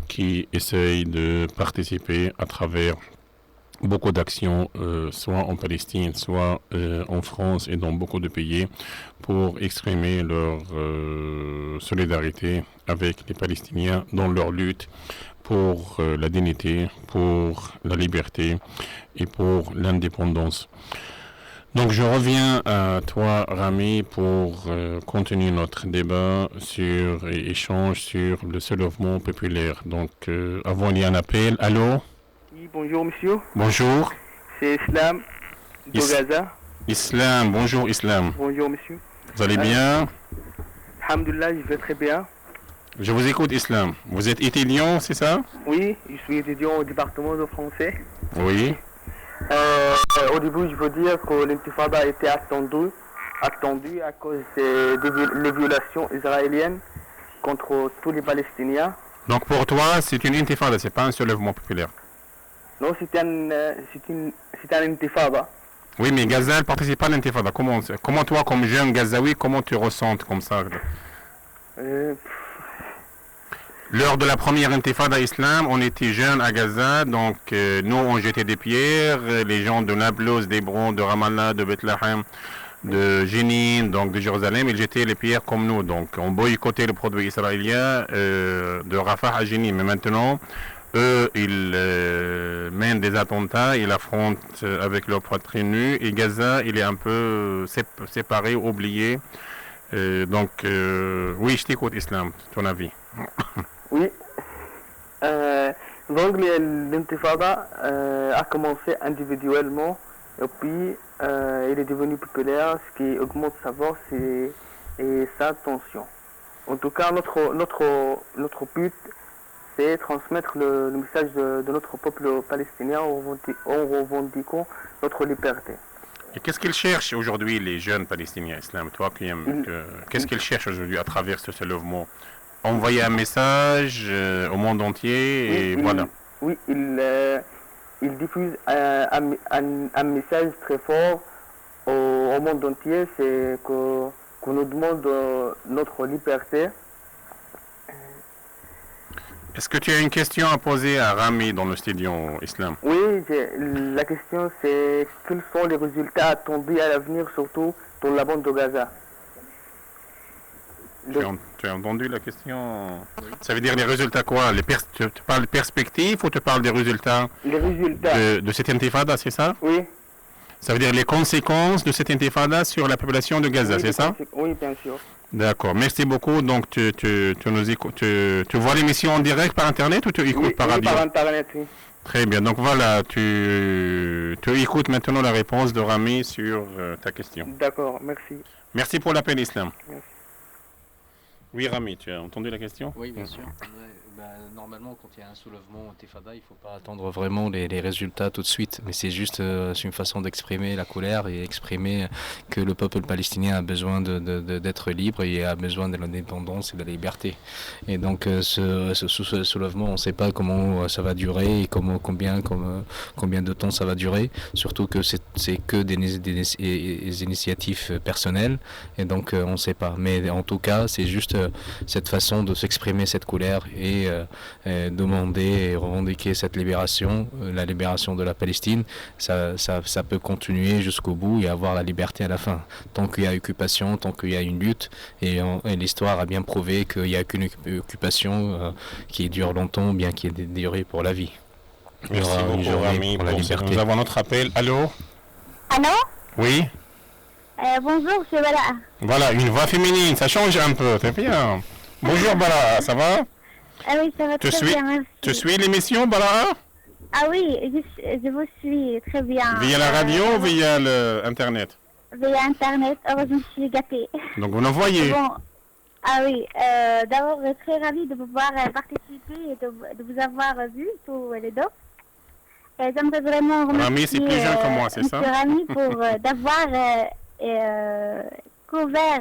qui essayent de participer à travers beaucoup d'actions, soit en Palestine, soit en France et dans beaucoup de pays, pour exprimer leur solidarité avec les Palestiniens dans leur lutte pour la dignité, pour la liberté et pour l'indépendance. Donc je reviens à toi, Rami, pour continuer notre débat et échange sur le soulèvement populaire. Donc avant il y a un appel. Allô? Oui, bonjour monsieur. Bonjour. C'est Islam de Gaza. Islam, bonjour Islam. Bonjour monsieur. Vous allez bien? Alhamdulillah, je vais très bien. Je vous écoute Islam. Vous êtes étudiant, c'est ça? Oui, je suis étudiant au département de français. Oui. Au début, je veux dire que l'intifada a été attendue à cause des violations israéliennes contre tous les Palestiniens. Donc pour toi, c'est une intifada, c'est pas un soulèvement populaire? Non, c'est un intifada. Oui, mais Gaza, elle participe pas à l'intifada. Comment toi, comme jeune Gazaoui, comment tu ressens comme ça? Lors de la première intifada islam, on était jeunes à Gaza, donc nous on jetait des pierres, les gens de Nablus, d'Hébron, de Ramallah, de Bethléem, de Jénin, donc de Jérusalem, ils jetaient les pierres comme nous. Donc on boycottait le produit israélien de Rafah à Jénin. Mais maintenant, eux, ils mènent des attentats, ils affrontent avec leur poitrine nue. Et Gaza, il est un peu séparé, oublié. Donc, oui, je t'écoute, Islam, ton avis. Oui. Donc l'intifada a commencé individuellement et puis il est devenu populaire, ce qui augmente sa force et sa tension. En tout cas, notre but, c'est transmettre le message de notre peuple palestinien en revendiquant notre liberté. Et qu'est-ce qu'ils cherchent aujourd'hui, les jeunes Palestiniens, Islam, toi qui aimes, qu'est-ce qu'ils cherchent aujourd'hui à travers ce soulèvement? Envoyer un message au monde entier et voilà. Oui, il diffuse un message très fort au monde entier, c'est qu'on nous demande notre liberté. Est-ce que tu as une question à poser à Rami dans le studio, Islam? Oui, la question c'est quels sont les résultats attendus à l'avenir, surtout pour la bande de Gaza? Tu as entendu la question? Ça veut dire les résultats quoi? Tu parles de perspectives ou tu parles des résultats? Les résultats de cette intifada, c'est ça? Oui. Ça veut dire les conséquences de cette intifada sur la population de Gaza, oui, c'est ça? Oui, bien sûr. D'accord, merci beaucoup. Donc tu nous écoutes, tu vois l'émission en direct par internet ou tu écoutes par radio? Oui, par internet, oui. Très bien, donc voilà, tu écoutes maintenant la réponse de Rami sur ta question. D'accord, merci. Merci pour l'appel, Islam. Merci. Oui, Rami, tu as entendu la question? Oui, bien sûr. Normalement, quand il y a un soulèvement intifada, il ne faut pas attendre vraiment les résultats tout de suite. Mais c'est juste une façon d'exprimer la colère et exprimer que le peuple palestinien a besoin d'être libre et a besoin de l'indépendance et de la liberté. Et donc, ce soulèvement, on ne sait pas comment ça va durer et combien de temps ça va durer. Surtout que c'est que des initiatives personnelles. Et donc, on ne sait pas. Mais en tout cas, c'est juste cette façon de s'exprimer cette colère et demander et revendiquer cette libération, la libération de la Palestine, ça peut continuer jusqu'au bout et avoir la liberté à la fin. Tant qu'il y a occupation, tant qu'il y a une lutte, et l'histoire a bien prouvé qu'il n'y a qu'une occupation qui dure longtemps, bien qui est durée pour la vie. Merci beaucoup, Rami, pour la liberté. Nous avons notre appel. Allô? Allô? Oui? Bonjour, c'est Bala. Voilà, une voix féminine, ça change un peu, c'est bien. Bonjour Bala, ça va? Ah oui, ça va très bien, merci. Tu suis l'émission Bala? Ah oui, je vous suis très bien. Via la radio ou via Internet? Via Internet, heureusement je suis gâtée. Donc vous nous voyez? Bon. Ah oui, d'abord très ravie de pouvoir participer et de vous avoir vu tous les deux. J'aimerais vraiment remercier Rami, c'est plus jeune que moi, c'est ça? Rami pour d'avoir couvert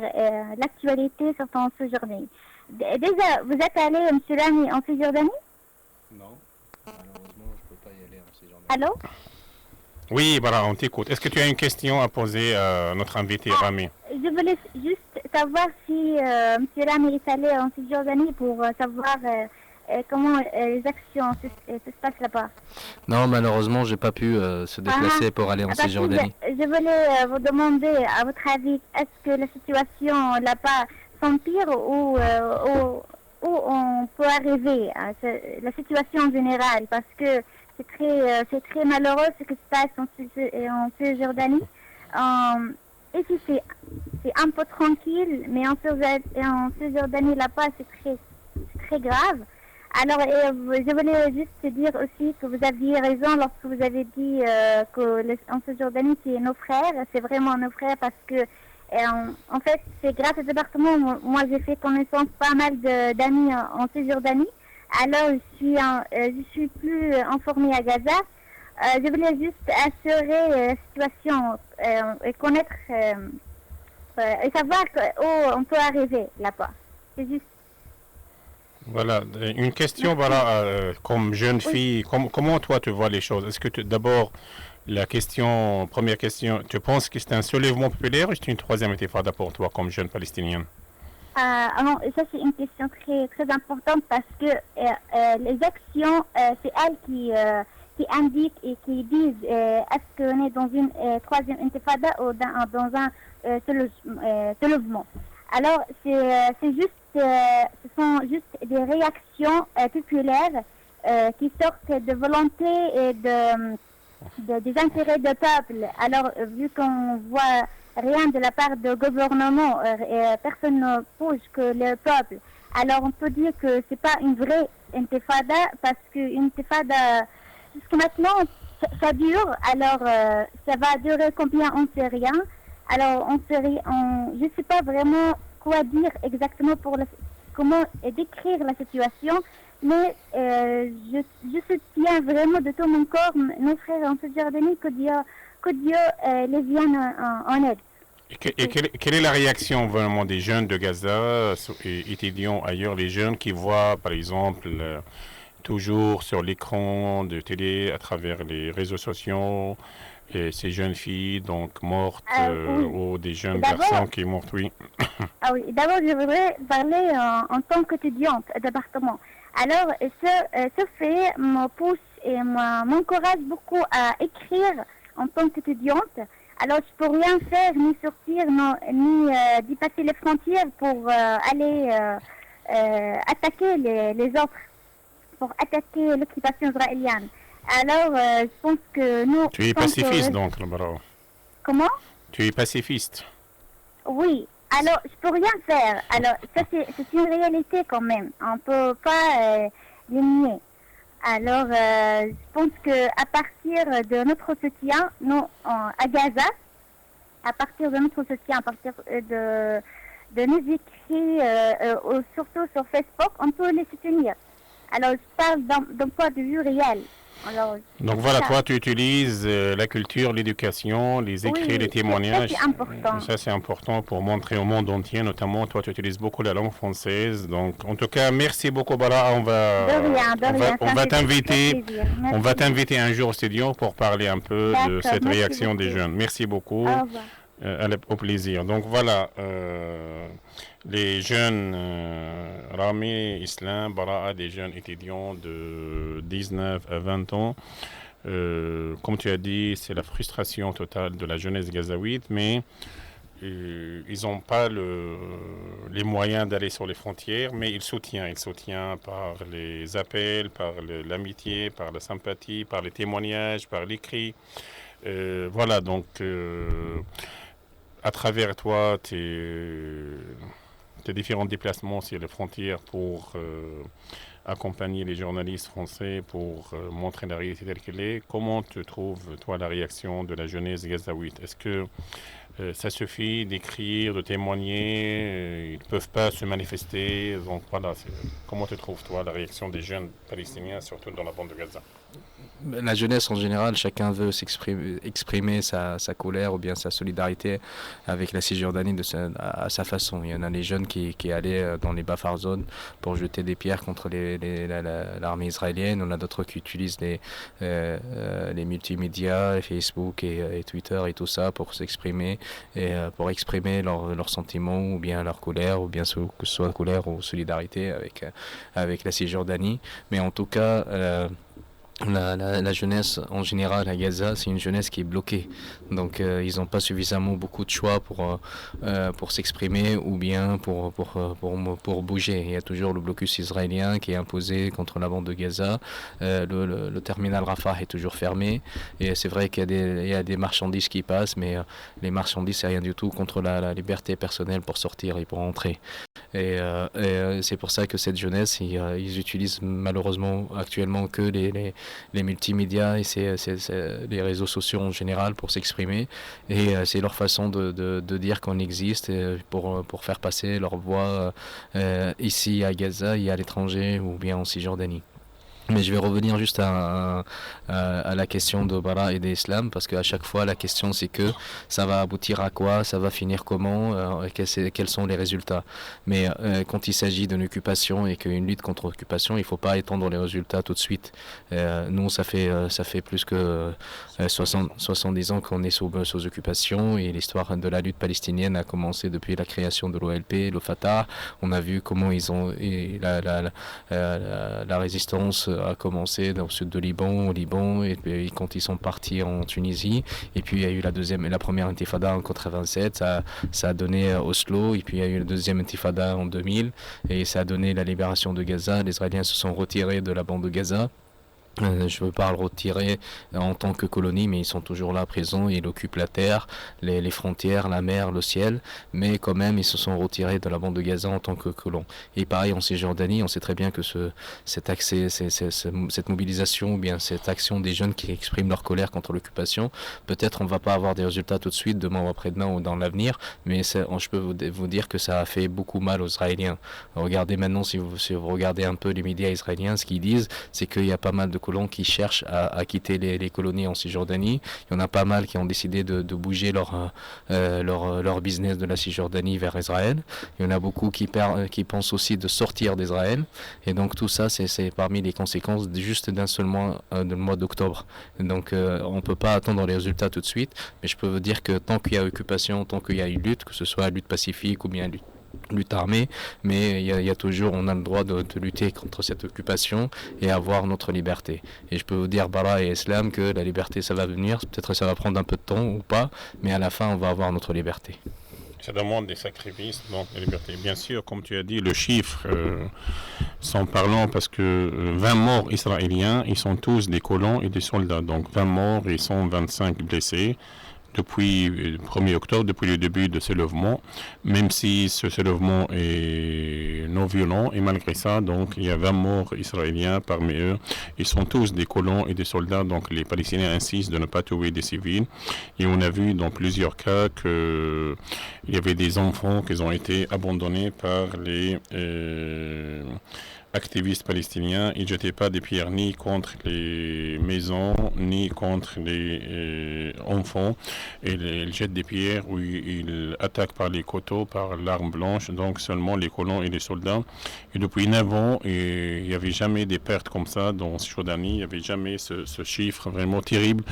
l'actualité sur ton séjourné. Déjà, vous êtes allé, M. Rami, en Cisjordanie? Non, malheureusement, je ne peux pas y aller en Cisjordanie. Allô? Oui, voilà, on t'écoute. Est-ce que tu as une question à poser à notre invité, Rami? Je voulais juste savoir si M. Rami est allé en Cisjordanie pour savoir comment les actions se passent là-bas. Non, malheureusement, j'ai pas pu se déplacer pour aller en Cisjordanie. Je voulais vous demander, à votre avis, est-ce que la situation là-bas s'empire ou on peut arriver à la situation en général, parce que c'est très malheureux ce qui se passe en Cisjordanie. Ici, c'est un peu tranquille, mais en Cisjordanie, là-bas, c'est très grave. Alors, je voulais juste dire aussi que vous aviez raison lorsque vous avez dit qu'en Cisjordanie, c'est nos frères. C'est vraiment nos frères parce que, en fait, c'est grâce au département. Moi, j'ai fait connaissance pas mal d'amis en Cisjordanie. Alors, je suis plus informée à Gaza. Je voulais juste assurer la situation et connaître et savoir où on peut arriver là-bas. C'est juste. Voilà, une question, voilà, comme jeune fille, comment toi tu vois les choses? Est-ce que d'abord, première question, tu penses que c'est un soulèvement populaire ou c'est une troisième intifada pour toi comme jeune palestinienne? Non, ça c'est une question très importante parce que les actions, c'est elles qui indiquent et qui disent est-ce qu'on est dans une troisième intifada ou dans un soulèvement. Alors, c'est juste, ce sont juste des réactions populaires qui sortent de volonté et des intérêts du peuple. Alors, vu qu'on voit rien de la part du gouvernement, personne ne bouge que le peuple. Alors, on peut dire que c'est pas une vraie intifada parce qu'une intifada, jusqu'à maintenant, ça dure. Alors, ça va durer combien, on ne sait rien. Alors, je ne sais pas vraiment quoi dire exactement comment décrire la situation, mais je soutiens vraiment de tout mon corps nos frères en Cisjordanie, que Dieu les vienne en aide. Et quelle est la réaction vraiment des jeunes de Gaza, étudiants ailleurs, les jeunes qui voient par exemple toujours sur l'écran de télé, à travers les réseaux sociaux, et ces jeunes filles donc mortes oui. Ou des jeunes garçons qui sont morts, oui. Ah oui, d'abord je voudrais parler en tant qu'étudiante au département. Alors ce fait me pousse et m'encourage beaucoup à écrire en tant qu'étudiante. Alors je peux rien faire, ni sortir, ni dépasser les frontières pour aller attaquer les autres, pour attaquer l'occupation israélienne. Alors, je pense que nous... Tu es pacifiste donc, là-bas. Comment? Tu es pacifiste. Oui. Alors, je peux rien faire. Alors, ça, c'est une réalité quand même. On ne peut pas le nier. Alors, je pense qu'à partir de notre soutien, nous, à Gaza, à partir de notre soutien, à partir de nos écrits, surtout sur Facebook, on peut les soutenir. Alors, je parle d'un point de vue réel. Alors, donc voilà, toi tu utilises la culture, l'éducation, les écrits, les témoignages. Ça c'est important. Ça c'est important pour montrer au monde entier, notamment toi tu utilises beaucoup la langue française. Donc en tout cas, merci beaucoup Bala. On va t'inviter un jour au studio pour parler un peu de cette réaction des jeunes. Merci beaucoup. Au revoir. Au plaisir. Donc voilà, les jeunes Rami, Islam, Bara'a, des jeunes étudiants de 19 à 20 ans. Comme tu as dit, c'est la frustration totale de la jeunesse gazaouite, mais ils n'ont pas les moyens d'aller sur les frontières, mais ils soutiennent. Ils soutiennent par les appels, par l'amitié, par la sympathie, par les témoignages, par l'écrit. Voilà, donc à travers toi, tes différents déplacements sur les frontières pour accompagner les journalistes français, pour montrer la réalité telle qu'elle est, comment tu trouves, toi, la réaction de la jeunesse gazaouite? Est-ce que ça suffit d'écrire, de témoigner, ils ne peuvent pas se manifester? Donc voilà, comment tu trouves, toi, la réaction des jeunes palestiniens, surtout dans la bande de Gaza? La jeunesse en général, chacun veut exprimer sa colère ou bien sa solidarité avec la Cisjordanie à sa façon. Il y en a les jeunes qui allaient dans les buffer zones pour jeter des pierres contre l'armée israélienne. On a d'autres qui utilisent les multimédias, Facebook et Twitter et tout ça pour s'exprimer et pour exprimer leurs sentiments ou bien leur colère ou bien que ce soit colère ou solidarité avec la Cisjordanie. Mais en tout cas, la jeunesse en général à Gaza, c'est une jeunesse qui est bloquée. Donc ils n'ont pas suffisamment beaucoup de choix pour s'exprimer ou bien pour bouger. Il y a toujours le blocus israélien qui est imposé contre la bande de Gaza. Le terminal Rafah est toujours fermé. Et c'est vrai qu'il y a des marchandises qui passent, mais les marchandises, c'est rien du tout contre la liberté personnelle pour sortir et pour entrer. Et c'est pour ça que cette jeunesse, ils utilisent malheureusement actuellement que les multimédias et les réseaux sociaux en général pour s'exprimer. Et c'est leur façon de dire qu'on existe pour faire passer leur voix ici à Gaza et à l'étranger ou bien en Cisjordanie. Mais je vais revenir juste à la question de Bara et d'Islam, parce qu'à chaque fois la question c'est que ça va aboutir à quoi, ça va finir comment, quels sont les résultats. Mais quand il s'agit d'une occupation et qu'une lutte contre l'occupation, il ne faut pas étendre les résultats tout de suite. Nous ça fait plus que 70 ans qu'on est sous occupation, et l'histoire de la lutte palestinienne a commencé depuis la création de l'OLP, le Fatah. On a vu comment la résistance a commencé dans le sud de Liban, au Liban, et puis quand ils sont partis en Tunisie, et puis il y a eu la première intifada en 87, ça a donné Oslo, et puis il y a eu la deuxième intifada en 2000, et ça a donné la libération de Gaza. Les Israéliens se sont retirés de la bande de Gaza. Je ne veux pas le retirer en tant que colonie, mais ils sont toujours là présents, ils occupent la terre, les frontières, la mer, le ciel, mais quand même ils se sont retirés de la bande de Gaza en tant que colons. Et pareil en Cisjordanie, on sait très bien que cette mobilisation ou bien cette action des jeunes qui expriment leur colère contre l'occupation, peut-être on ne va pas avoir des résultats tout de suite, demain ou après-demain ou dans l'avenir, mais je peux vous dire que ça a fait beaucoup mal aux Israéliens. Regardez maintenant, si vous regardez un peu les médias israéliens, ce qu'ils disent, c'est qu'il y a pas mal de colons qui cherchent à quitter les colonies en Cisjordanie. Il y en a pas mal qui ont décidé de bouger leur business de la Cisjordanie vers Israël. Il y en a beaucoup qui pensent aussi de sortir d'Israël. Et donc tout ça, c'est parmi les conséquences juste d'un seul mois, le mois d'octobre. Donc on ne peut pas attendre les résultats tout de suite, mais je peux vous dire que tant qu'il y a occupation, tant qu'il y a une lutte, que ce soit une lutte pacifique ou bien une lutte armée, mais il y a toujours, on a le droit de lutter contre cette occupation et avoir notre liberté. Et je peux vous dire, Bara et Islam, que la liberté ça va venir, peut-être ça va prendre un peu de temps ou pas, mais à la fin on va avoir notre liberté. Ça demande des sacrifices, donc la liberté. Bien sûr, comme tu as dit, le chiffre sont parlants, parce que 20 morts israéliens, ils sont tous des colons et des soldats. Donc 20 morts et 125 blessés depuis le 1er octobre, depuis le début de ce lèvement, même si ce lèvement est non violent, et malgré ça, donc il y a 20 morts israéliens parmi eux. Ils sont tous des colons et des soldats, donc les Palestiniens insistent de ne pas tuer des civils. Et on a vu dans plusieurs cas qu'il y avait des enfants qui ont été abandonnés par les activistes palestiniens. Ils ne jetaient pas des pierres ni contre les maisons, ni contre les enfants. Et ils jettent des pierres où ils attaquent par les couteaux, par l'arme blanche, donc seulement les colons et les soldats. Et depuis 9 ans, il n'y avait jamais des pertes comme ça dans Cisjordanie. Il n'y avait jamais ce chiffre vraiment terrible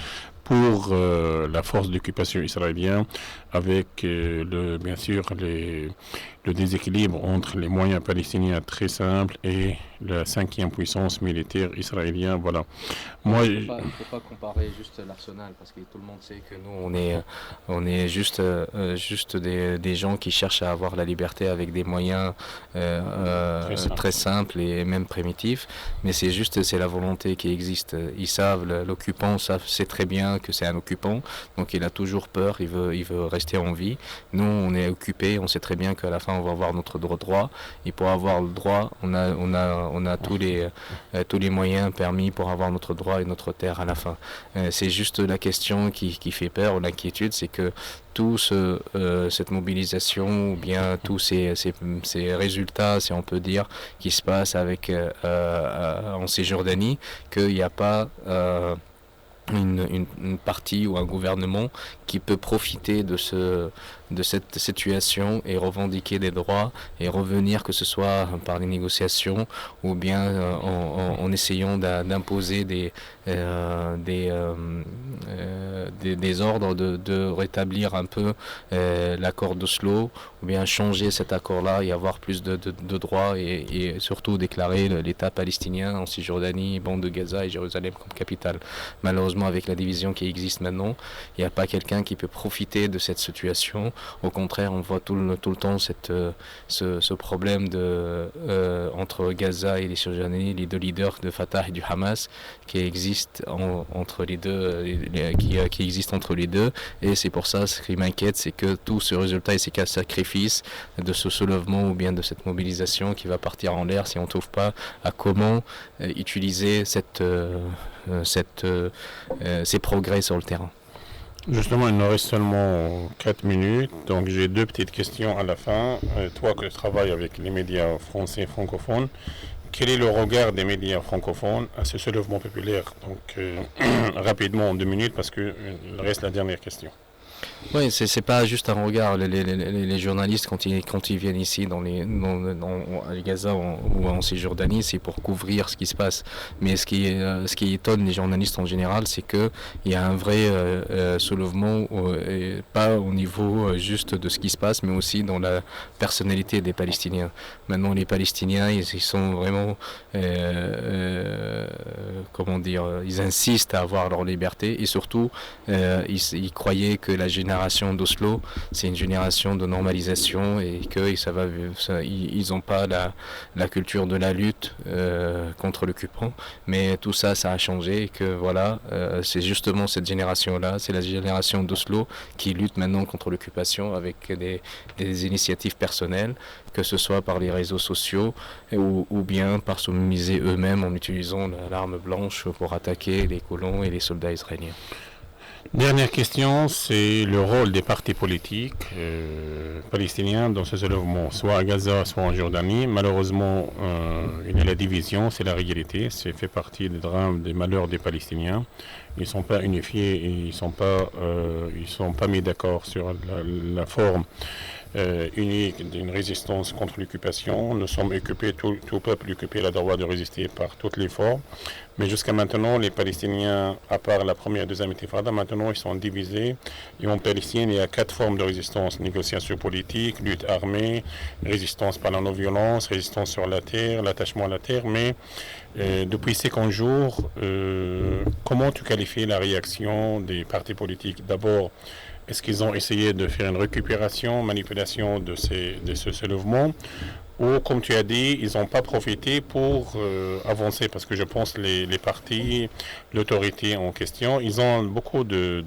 pour la force d'occupation israélienne, avec bien sûr le le déséquilibre entre les moyens palestiniens très simples et la cinquième puissance militaire israélienne. Voilà. Moi, Il ne faut pas comparer juste l'arsenal, parce que tout le monde sait que nous, on est juste des gens qui cherchent à avoir la liberté avec des moyens très simples et même primitifs. Mais c'est la volonté qui existe. Ils savent, l'occupant sait très bien que c'est un occupant, donc il a toujours peur, il veut rester en vie. Nous, on est occupés, on sait très bien qu'à la fin, on va avoir notre droit. Et pour avoir le droit, on a tous les moyens permis pour avoir notre droit et notre terre à la fin. C'est juste la question qui fait peur, ou l'inquiétude, c'est que cette mobilisation, ou bien tous ces résultats, si on peut dire, qui se passent en Cisjordanie, qu'il n'y a pas une partie ou un gouvernement qui peut profiter de cette situation et revendiquer des droits et revenir, que ce soit par les négociations ou bien en essayant d'imposer des ordres de rétablir un peu l'accord d'Oslo, ou bien changer cet accord-là et avoir plus de droits et surtout déclarer l'État palestinien en Cisjordanie, bande de Gaza et Jérusalem comme capitale. Malheureusement, avec la division qui existe maintenant, il n'y a pas quelqu'un qui peut profiter de cette situation. Au contraire, on voit tout le temps ce problème entre Gaza et les Cisjordaniens, les deux leaders de Fatah et du Hamas qui existent entre les deux, qui existent entre les deux. Et c'est pour ça, ce qui m'inquiète, c'est que tout ce résultat et ces sacrifices de ce soulèvement ou bien de cette mobilisation qui va partir en l'air si on ne trouve pas à comment utiliser ces progrès sur le terrain. Justement, il nous reste seulement 4 minutes, donc j'ai 2 petites questions à la fin. Toi qui travailles avec les médias français francophones, quel est le regard des médias francophones à ce soulèvement populaire? Donc rapidement en 2 minutes, parce qu'il reste la dernière question. Oui, c'est pas juste un regard. Les journalistes, quand ils viennent ici à Gaza ou en Cisjordanie, c'est pour couvrir ce qui se passe. Mais ce qui étonne les journalistes en général, c'est qu'il y a un vrai soulèvement, pas au niveau juste de ce qui se passe, mais aussi dans la personnalité des Palestiniens. Maintenant, les Palestiniens, ils sont vraiment, ils insistent à avoir leur liberté, et surtout, ils croyaient que la génération d'Oslo, c'est une génération de normalisation et qu'ils n'ont pas la culture de la lutte contre l'occupant. Mais tout ça, ça a changé et que voilà, c'est justement cette génération-là, c'est la génération d'Oslo qui lutte maintenant contre l'occupation avec des initiatives personnelles, que ce soit par les réseaux sociaux ou bien par se mobiliser eux-mêmes en utilisant l'arme blanche pour attaquer les colons et les soldats israéliens. Dernière question, c'est le rôle des partis politiques palestiniens dans ce soulèvement, soit à Gaza, soit en Jordanie. Malheureusement, il y a la division, c'est la réalité, c'est fait partie des drames, des malheurs des Palestiniens. Ils ne sont pas unifiés et ils ne sont pas mis d'accord sur la forme unique d'une résistance contre l'occupation. Nous sommes occupés, tout peuple occupé a le droit de résister par toutes les formes. Mais jusqu'à maintenant, les Palestiniens, à part la première et deuxième intifada, maintenant ils sont divisés. Et en Palestine, il y a 4 formes de résistance: négociation politique, lutte armée, résistance par la non-violence, résistance sur la terre, l'attachement à la terre. Mais depuis 50 jours, comment tu qualifies la réaction des partis politiques? D'abord, est-ce qu'ils ont essayé de faire une récupération, manipulation de ce soulèvement? Ou, comme tu as dit, ils n'ont pas profité pour avancer? Parce que je pense que les partis, l'autorité en question, ils ont beaucoup de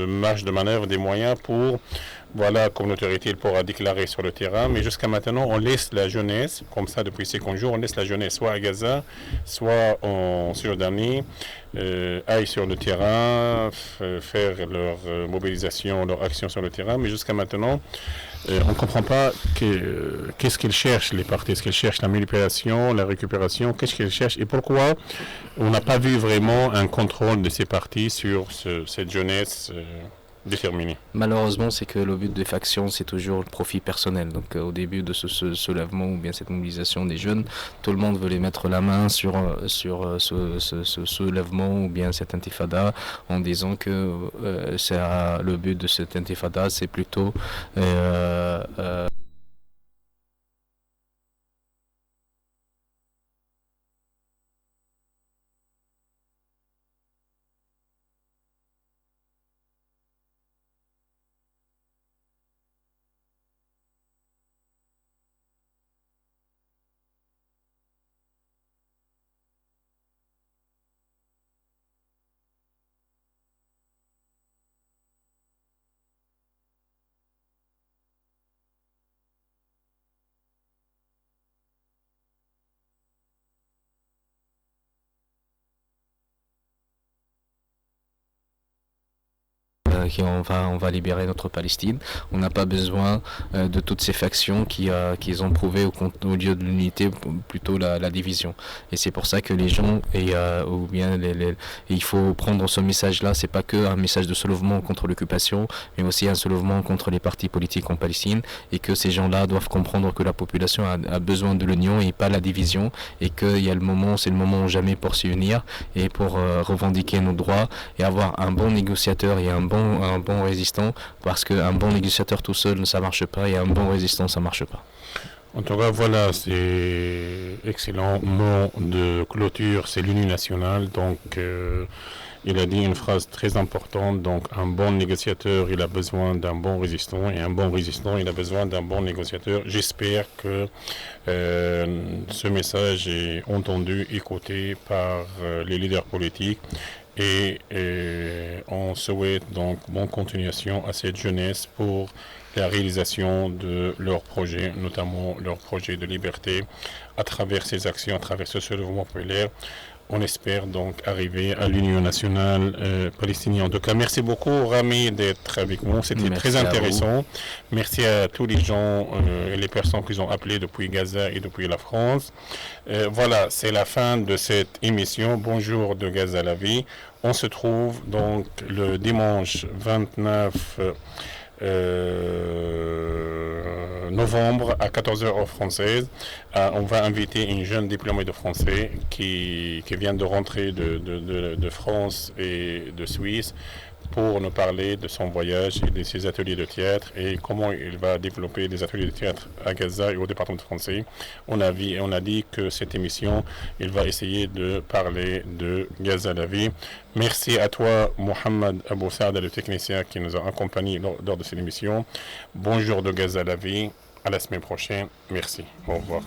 marge de manœuvre, des moyens pour, voilà, comme l'autorité pourra déclarer sur le terrain. Mais jusqu'à maintenant, on laisse la jeunesse, comme ça depuis 50 jours, on laisse la jeunesse soit à Gaza, soit en Cisjordanie, aille sur le terrain, faire leur mobilisation, leur action sur le terrain. Mais jusqu'à maintenant, on ne comprend pas qu'est-ce qu'ils cherchent, les partis. Est-ce qu'ils cherchent la manipulation, la récupération? Qu'est-ce qu'ils cherchent et pourquoi on n'a pas vu vraiment un contrôle de ces partis sur cette jeunesse déterminée? Malheureusement, c'est que le but des factions, c'est toujours le profit personnel. Donc au début de ce soulèvement ou bien cette mobilisation des jeunes, tout le monde voulait mettre la main sur ce soulèvement ou bien cette intifada, en disant que le but de cette intifada, c'est plutôt on va libérer notre Palestine. On n'a pas besoin de toutes ces factions qui ont prouvé au lieu de l'unité plutôt la division. Et c'est pour ça que les gens, il faut prendre ce message-là, c'est pas que un message de soulèvement contre l'occupation, mais aussi un soulèvement contre les partis politiques en Palestine, et que ces gens-là doivent comprendre que la population a besoin de l'union et pas la division, et qu'il y a c'est le moment ou jamais pour s'y unir et pour revendiquer nos droits et avoir un bon négociateur et un bon résistant, parce qu'un bon négociateur tout seul ça marche pas, et un bon résistant ça marche pas. En tout cas, voilà, c'est excellent mot de clôture, c'est l'Union nationale. Donc, il a dit une phrase très importante. Donc, un bon négociateur, il a besoin d'un bon résistant, et un bon résistant, il a besoin d'un bon négociateur. J'espère que ce message est entendu, écouté par les leaders politiques. Et on souhaite donc bonne continuation à cette jeunesse pour la réalisation de leurs projets, notamment leur projet de liberté, à travers ces actions, à travers ce soulèvement populaire. On espère donc arriver à l'Union nationale palestinienne. En tout cas, merci beaucoup Rami d'être avec nous, c'était très intéressant. Merci à tous les gens et les personnes qui ont appelé depuis Gaza et depuis la France. Voilà, c'est la fin de cette émission. Bonjour de Gaza la vie. On se trouve donc le dimanche 29 novembre à 14h heure française. On va inviter une jeune diplômée de français qui vient de rentrer de France et de Suisse pour nous parler de son voyage et de ses ateliers de théâtre et comment il va développer des ateliers de théâtre à Gaza et au département français. On a dit que cette émission, il va essayer de parler de Gaza la vie. Merci à toi, Mohamed Abou Saada, le technicien qui nous a accompagnés lors de cette émission. Bonjour de Gaza la vie. À la semaine prochaine. Merci. Au revoir.